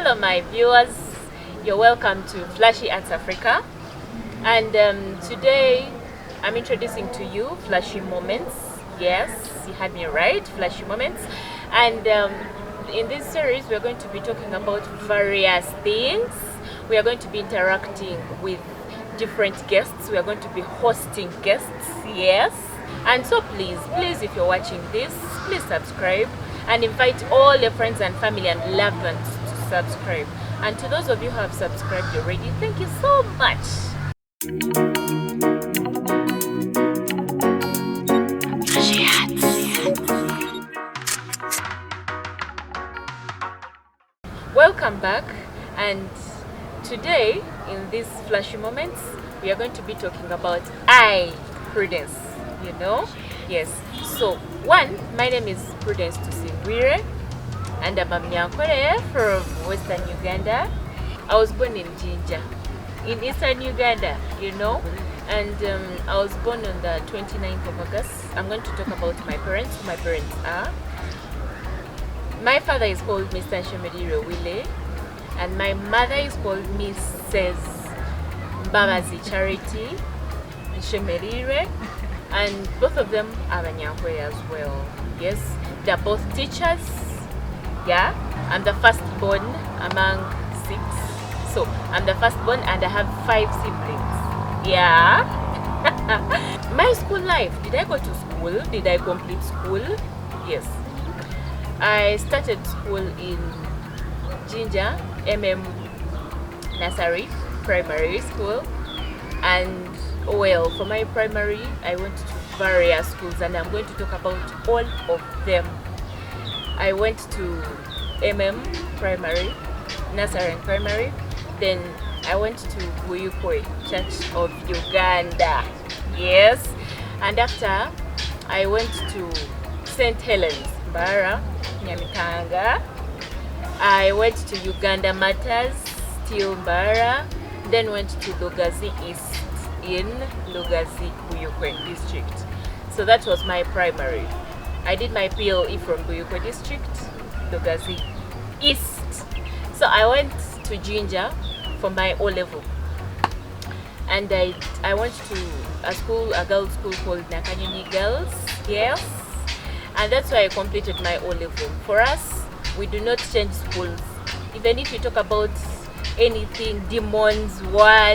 Hello my viewers, you're welcome to Flashy Arts Africa, and today I'm introducing to you Flashy Moments. Yes, you had me right, Flashy Moments. And in this series we're going to be talking about various things. We are going to be interacting with different guests. We are going to be hosting guests, yes. And so please, if you're watching this, please subscribe and invite all your friends and family and loved ones to subscribe. And to those of you who have subscribed already, thank you so much. Welcome back, and today in these flashy moments we are going to be talking about Prudence, you know. Yes, so my name is Prudence Tusingwire, and I'm a Mnyankore from Western Uganda. I was born in Jinja in Eastern Uganda, you know, and I was born on the 29th of August. I'm going to talk about my parents, who my parents are. My father is called Mr. Shemerire Wile, and my mother is called Mrs. Mbabazi Charity Shemerire, and both of them are Banyankwe as well. Yes, they're both teachers. Yeah, I'm the firstborn among 6. So I'm the firstborn and I have 5 siblings. Yeah. My school life, did I go to school? Did I complete school? Yes. I started school in Jinja Nursery Primary School, and well, for my primary I went to various schools and I'm going to talk about all of them. I went to Primary, Nursery and Primary, then I went to Buyukwe Church of Uganda, yes, and after I went to St. Helens Bara Nyamikanga. I went to Uganda Matters, still Mbara, then went to Lugazi East in Lugazi Buyukwe district. So that was my primary. I did my PLE from Buyukwe district, Lugazi East. So I went to Jinja for my O level, and I went to a girls' school called Nakanyonyi Girls, yes. And that's why I completed my O level. For us, we do not change schools. Even if you talk about anything, demons,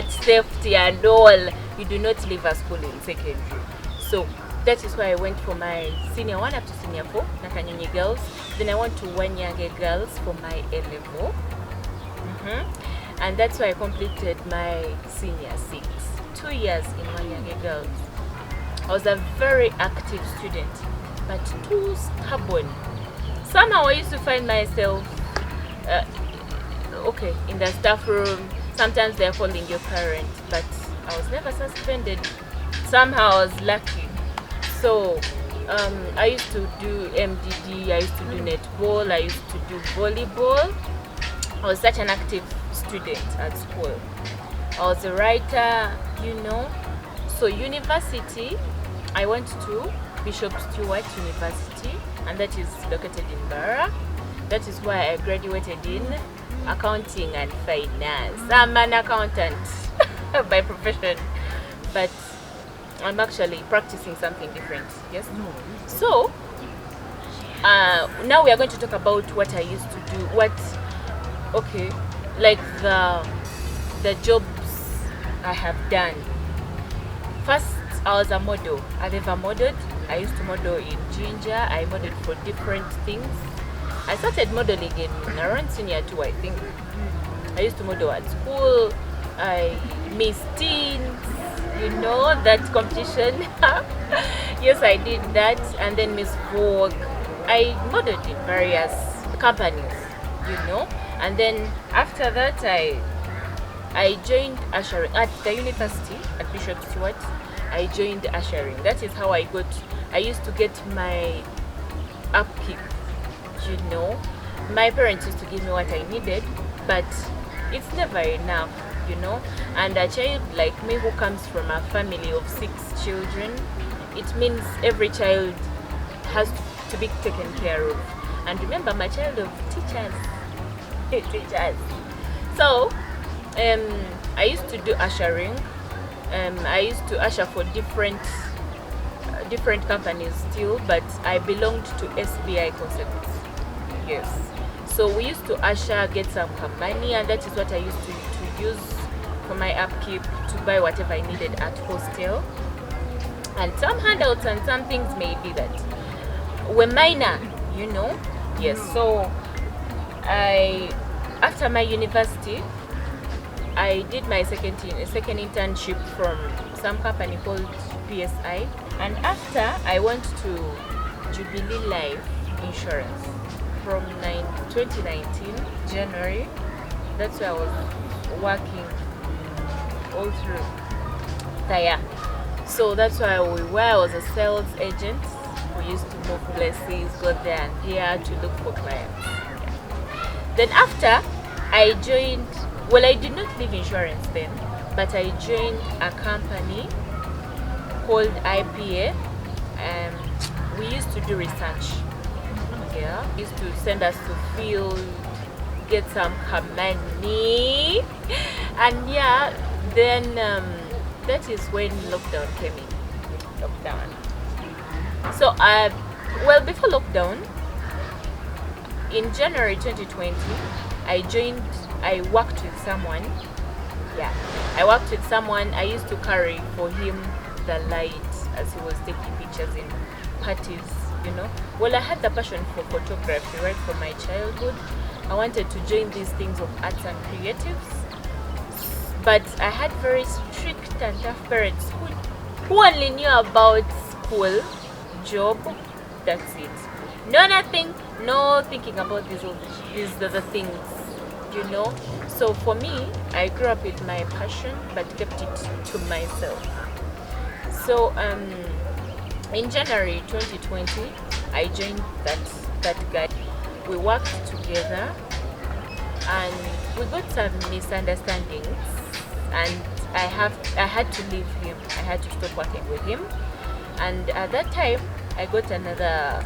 safety and all, you do not leave a school in secondary. So that is why I went for my senior 1 up to senior 4, Nakanyonyi Girls. Then I went to Wanyange Girls for my A level. And that's why I completed my senior 6, 2 years in Wanyange Girls. I was a very active student, but too stubborn. Somehow I used to find myself in the staff room. Sometimes they're calling your parent, but I was never suspended. Somehow I was lucky. So I used to do MDD, I used to do netball, I used to do volleyball. I was such an active student at school. I was a writer, you know. So university, I went to Bishop Stewart University, and that is located in Bara. That is why I graduated in accounting and finance. I'm an accountant by profession, but I'm actually practicing something different. Yes. So now we are going to talk about what I used to do. Like the jobs I have done. First, I was a model. I've ever modeled. I used to model in Jinja. I modeled for different things. I started modeling in around senior 2, I think. I used to model at school. I Miss Teens, you know, that competition. Yes, I did that. And then Miss Vogue. I modeled in various companies, you know. And then after that, I joined ushering at the university at Bishop Stewart. I joined ushering. That is how I used to get my upkeep, you know. My parents used to give me what I needed, but it's never enough, you know. And a child like me who comes from a family of 6 children, it means every child has to be taken care of. And remember, I'm a child of teachers. teachers. So I used to do ushering. I used to usher for different companies still, but I belonged to SBI concepts. Yes. So we used to usher, get some money, and that is what I used to use for my upkeep, to buy whatever I needed at hostel, and some handouts and some things maybe that were minor, you know. Yes. So after my university, I did my second internship from some company called PSI, and after I went to Jubilee Life Insurance from 2019 January. That's where I was working all through the year. So that's where I was a sales agent. We used to move places, go there and here to look for clients. Then after I joined, well, I did not leave insurance then, but I joined a company called IPA. We used to do research. Yeah, used to send us to field, get some money, and yeah, then that is when lockdown came in. Lockdown. So well, before lockdown, in January 2020, I worked with someone. Yeah, I worked with someone. I used to carry for him the light as he was taking pictures in parties, you know. Well, I had the passion for photography right from my childhood. I wanted to join these things of arts and creatives, but I had very strict and tough parents who only knew about school, job, that's it. No nothing, no thinking about these other things, you know. So for me, I grew up with my passion but kept it to myself. So in January 2020, I joined that guy. We worked together and we got some misunderstandings, and I had to leave him. I had to stop working with him, and at that time I got another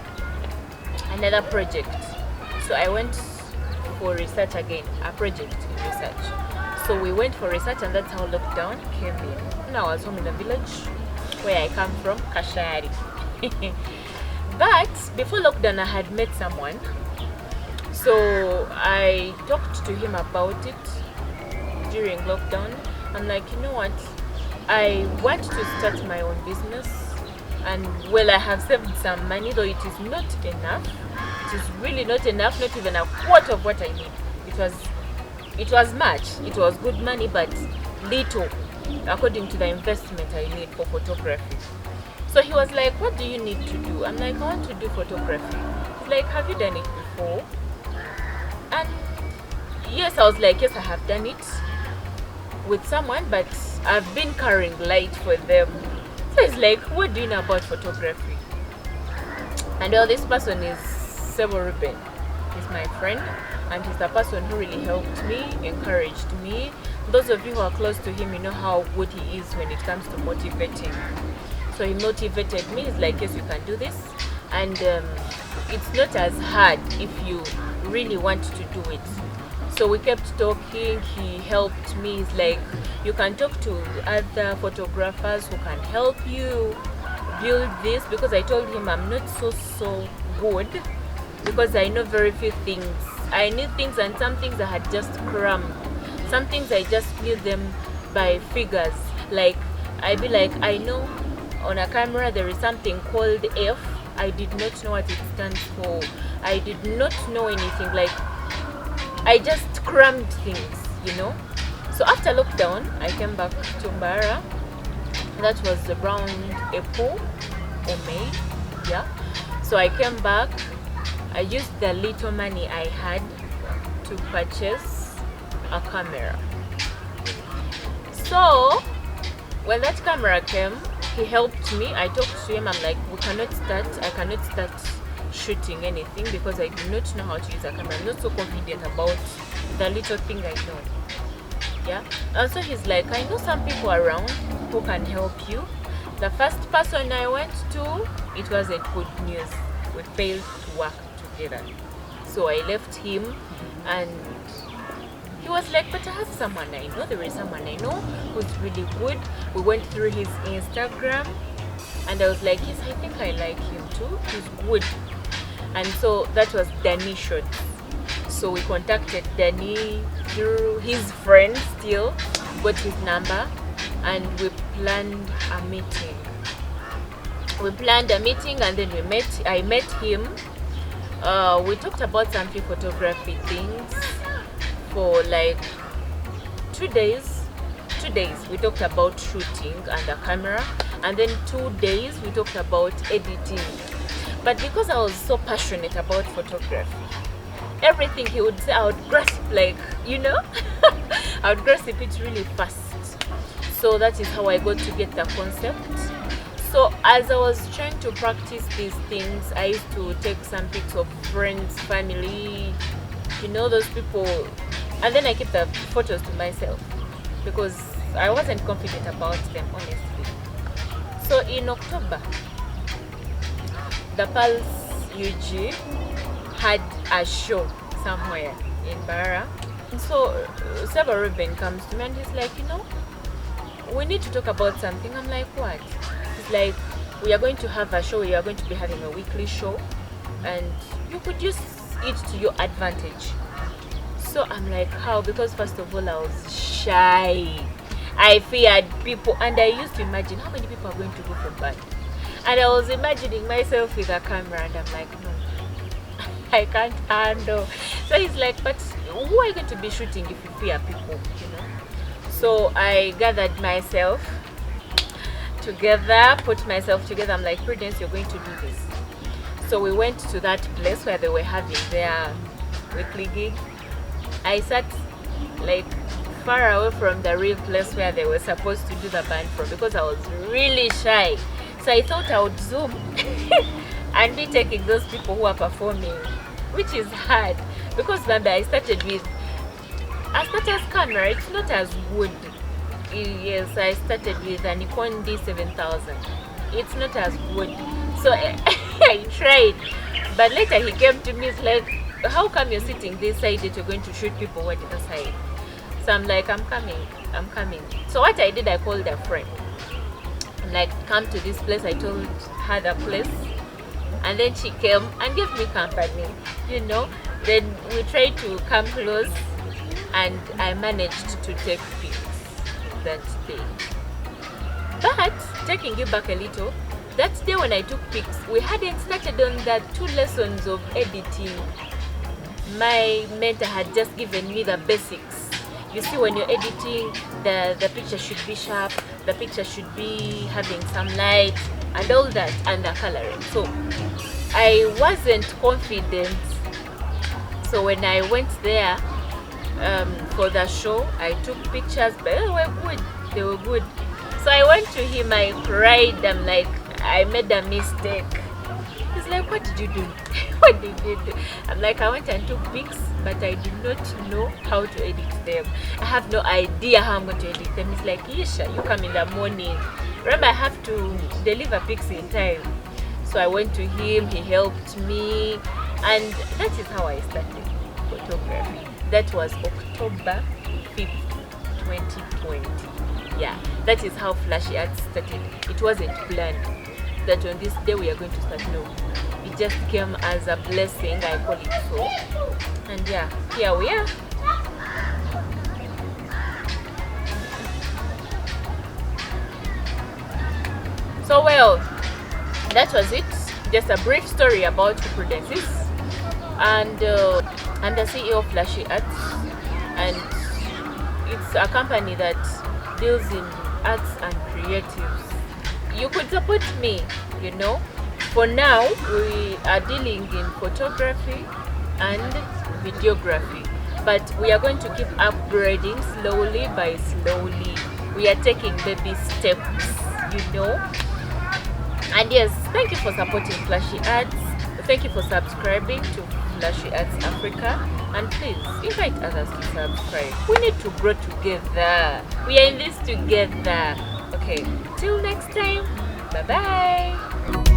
project. So I went for research again, a project in research. So we went for research, and that's how lockdown came in. Now I was home in the village where I come from, Kashari. But before lockdown, I had met someone. So I talked to him about it during lockdown. I'm like, you know what? I want to start my own business. And well, I have saved some money, though it is not enough. It is really not enough, not even a quarter of what I need. It was much. It was good money, but little according to the investment I need for photography. So he was like, what do you need to do? I'm like, I want to do photography. He's like, have you done it before? And yes, I was like, yes, I have done it with someone, but I've been carrying light for them. So he's like, what do you know about photography? And well, this person is Sebo Ruben. He's my friend, and he's the person who really helped me, encouraged me. Those of you who are close to him, you know how good he is when it comes to motivating. So he motivated me. He's like, yes, you can do this, and it's not as hard if you really want to do it. So we kept talking. He helped me. He's like, you can talk to other photographers who can help you build this, because I told him I'm not so good, because I know very few things. I knew things, and some things I had just crammed. Some things I just knew them by figures. Like I'd be like, I know on a camera there is something called F. I did not know what it stands for. I did not know anything. Like I just crammed things, you know. So after lockdown, I came back to Mbara. That was around April or May, yeah. So I came back. I used the little money I had to purchase a camera. So when that camera came, he helped me. I talked to him. I'm like, I cannot start shooting anything because I do not know how to use a camera. I'm not so confident about the little thing I know. Yeah. And so he's like, I know some people around who can help you. The first person I went to, it wasn't good news. We failed to work together. So I left him, And he was like, but I have someone I know. There is someone I know who's really good. We went through his Instagram, and I was like, yes, I think I like him too. He's good. And so that was Danny Shot. So we contacted Danny through his friend still, got his number, and we planned a meeting. And then I met him. We talked about some free photography things for like 2 days. 2 days we talked about shooting and the camera, and then 2 days we talked about editing. But because I was so passionate about photography, everything he would say I would grasp, like, I would grasp it really fast. So that is how I got to get the concept. So as I was trying to practice these things, I used to take some pics of friends, family, those people, and then I keep the photos to myself because I wasn't confident about them, honestly. So in October, the Pulse UG had a show somewhere in Barra. So Seba Ruben comes to me and he's like, we need to talk about something. I'm like, what? He's like, we are going to have a show. We are going to be having a weekly show, and you could use it to your advantage. So I'm like, how? Because first of all, I was shy. I feared people, and I used to imagine how many people are going to go for band. And I was imagining myself with a camera, and I'm like, no, I can't handle. So he's like, but who are you going to be shooting if you fear people, So I gathered myself together, put myself together. I'm like, Prudence, you're going to do this. So we went to that place where they were having their weekly gig. I sat like far away from the real place where they were supposed to do the band from because I was really shy. So I thought I would zoom and be taking those people who are performing, which is hard because remember I started with a status camera. It's not as good. Yes, I started with a Nikon D7000. It's not as good. So I tried, but later he came to me. It's like, how come you're sitting this side that you're going to shoot people on the other side? So I'm like, I'm coming. So what I did, I called a friend. I'm like, come to this place. I told her the place, and then she came and gave me company. Then we tried to come close, and I managed to take pics that day. But taking you back a little, that day when I took pics, we hadn't started on the 2 lessons of editing. My mentor had just given me the basics. You see, when you're editing, the picture should be sharp, the picture should be having some light and all that, and the coloring. So I wasn't confident. So when I went there for the show, I took pictures, but they were good. So I went to him, I cried, I'm like, I made a mistake. He's like, what did you do? What did you do? I'm like, I went and took pics, but I do not know how to edit them. I have no idea how I'm going to edit them. He's like, Yesha, you come in the morning. Remember, I have to deliver pics in time. So I went to him, he helped me, and that is how I started photography. That was October 5th, 2020. Yeah, that is how Flashy Arts started. It wasn't planned that on this day we are going to start. No, it just came as a blessing, I call it so. And yeah, here we are. So well, that was it. Just a brief story about who Prudence is, and I'm the CEO of Flashy Arts, and it's a company that deals in arts and creatives. You could support me, For now, we are dealing in photography and videography, but we are going to keep upgrading slowly by slowly. We are taking baby steps, And yes, thank you for supporting Flashy Arts. Thank you for subscribing to Flashy Arts Africa, and please invite others to subscribe. We need to grow together. We are in this together. Okay, till next time. Bye bye.